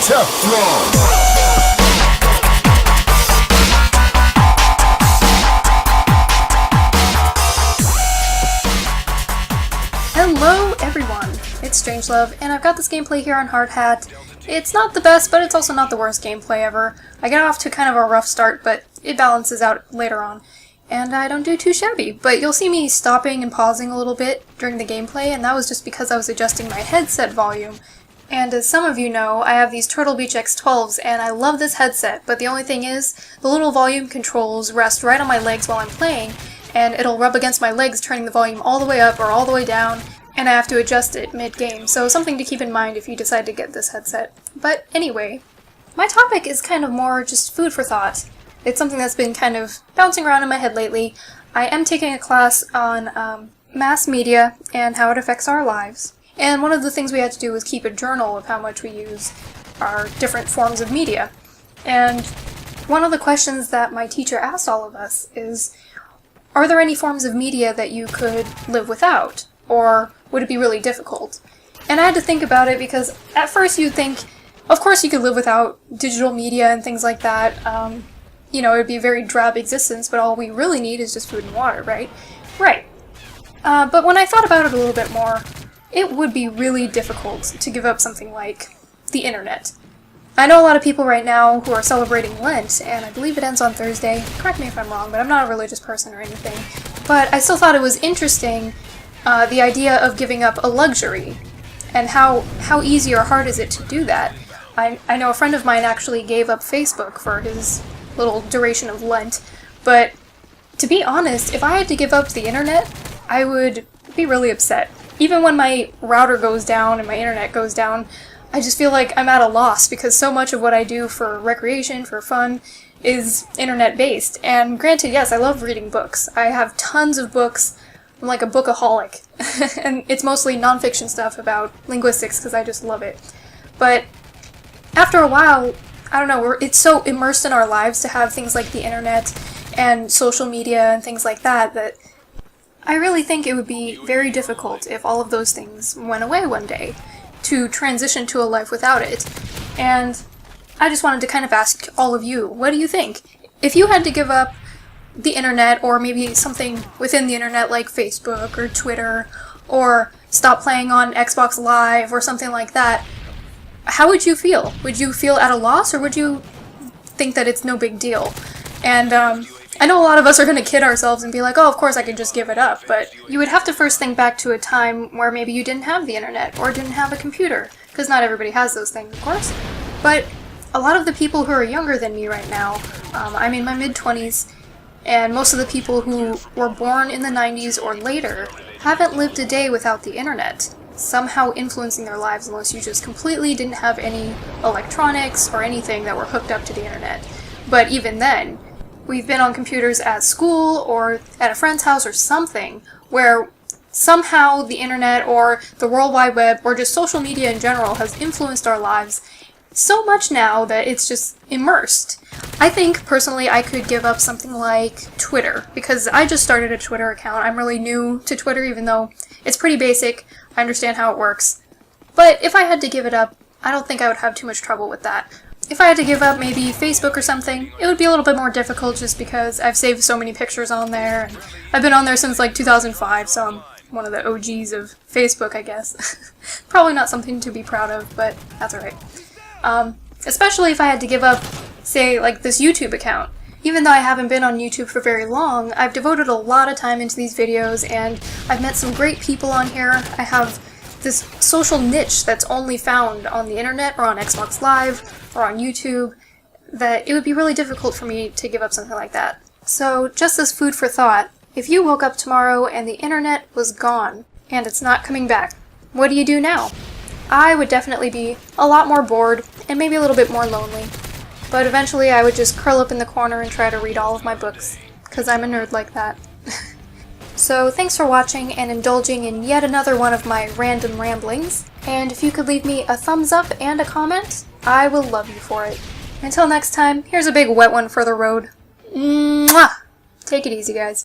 Hello everyone, it's StrangeLuv, and I've got this gameplay here on Hard Hat. It's not the best, but it's also not the worst gameplay ever. I get off to kind of a rough start, but it balances out later on. And I don't do too shabby, but you'll see me stopping and pausing a little bit during the gameplay, and that was just because I was adjusting my headset volume. And as some of you know, I have these Turtle Beach X12s, and I love this headset, but the only thing is, the little volume controls rest right on my legs while I'm playing, and it'll rub against my legs, turning the volume all the way up or all the way down, and I have to adjust it mid-game, so something to keep in mind if you decide to get this headset. But anyway, my topic is kind of more just food for thought. It's something that's been kind of bouncing around in my head lately. I am taking a class on mass media and how it affects our lives. And one of the things we had to do was keep a journal of how much we use our different forms of media. And one of the questions that my teacher asked all of us is, are there any forms of media that you could live without? Or would it be really difficult? And I had to think about it because at first you'd think, of course you could live without digital media and things like that. You know, it would be a very drab existence, but all we really need is just food and water, right? Right. But when I thought about it a little bit more, it would be really difficult to give up something like the internet. I know a lot of people right now who are celebrating Lent, and I believe it ends on Thursday. Correct me if I'm wrong, but I'm not a religious person or anything. But I still thought it was interesting, the idea of giving up a luxury, and how easy or hard is it to do that. I know a friend of mine actually gave up Facebook for his little duration of Lent, but to be honest, if I had to give up the internet, I would be really upset. Even when my router goes down and my internet goes down, I just feel like I'm at a loss because so much of what I do for recreation, for fun, is internet-based. And granted, yes, I love reading books. I have tons of books. I'm like a bookaholic. And it's mostly nonfiction stuff about linguistics because I just love it. But after a while, I don't know, it's so immersed in our lives to have things like the internet and social media and things like that that I really think it would be very difficult if all of those things went away one day, to transition to a life without it. And I just wanted to kind of ask all of you, what do you think? If you had to give up the internet, or maybe something within the internet like Facebook or Twitter, or stop playing on Xbox Live or something like that, how would you feel? Would you feel at a loss, or would you think that it's no big deal? And I know a lot of us are going to kid ourselves and be like, oh, of course I can just give it up, but you would have to first think back to a time where maybe you didn't have the internet, or didn't have a computer, because not everybody has those things, of course. But a lot of the people who are younger than me right now, I'm in my mid-20s, and most of the people who were born in the 90s or later haven't lived a day without the internet somehow influencing their lives, unless you just completely didn't have any electronics or anything that were hooked up to the internet. But even then, we've been on computers at school or at a friend's house or something where somehow the internet or the World Wide Web or just social media in general has influenced our lives so much now that it's just immersed. I think, personally, I could give up something like Twitter, because I just started a Twitter account. I'm really new to Twitter, even though it's pretty basic. I understand how it works. But if I had to give it up, I don't think I would have too much trouble with that. If I had to give up maybe Facebook or something, it would be a little bit more difficult just because I've saved so many pictures on there, and I've been on there since like 2005, so I'm one of the OGs of Facebook, I guess. Probably not something to be proud of, but that's alright. Especially if I had to give up, say, like this YouTube account. Even though I haven't been on YouTube for very long, I've devoted a lot of time into these videos, and I've met some great people on here. I have this social niche that's only found on the internet or on Xbox Live or on YouTube, that it would be really difficult for me to give up something like that. So, just as food for thought, if you woke up tomorrow and the internet was gone, and it's not coming back, what do you do now? I would definitely be a lot more bored, and maybe a little bit more lonely. But eventually I would just curl up in the corner and try to read all of my books, because I'm a nerd like that. So thanks for watching and indulging in yet another one of my random ramblings, and if you could leave me a thumbs up and a comment, I will love you for it. Until next time, here's a big wet one for the road. Mwah! Take it easy, guys.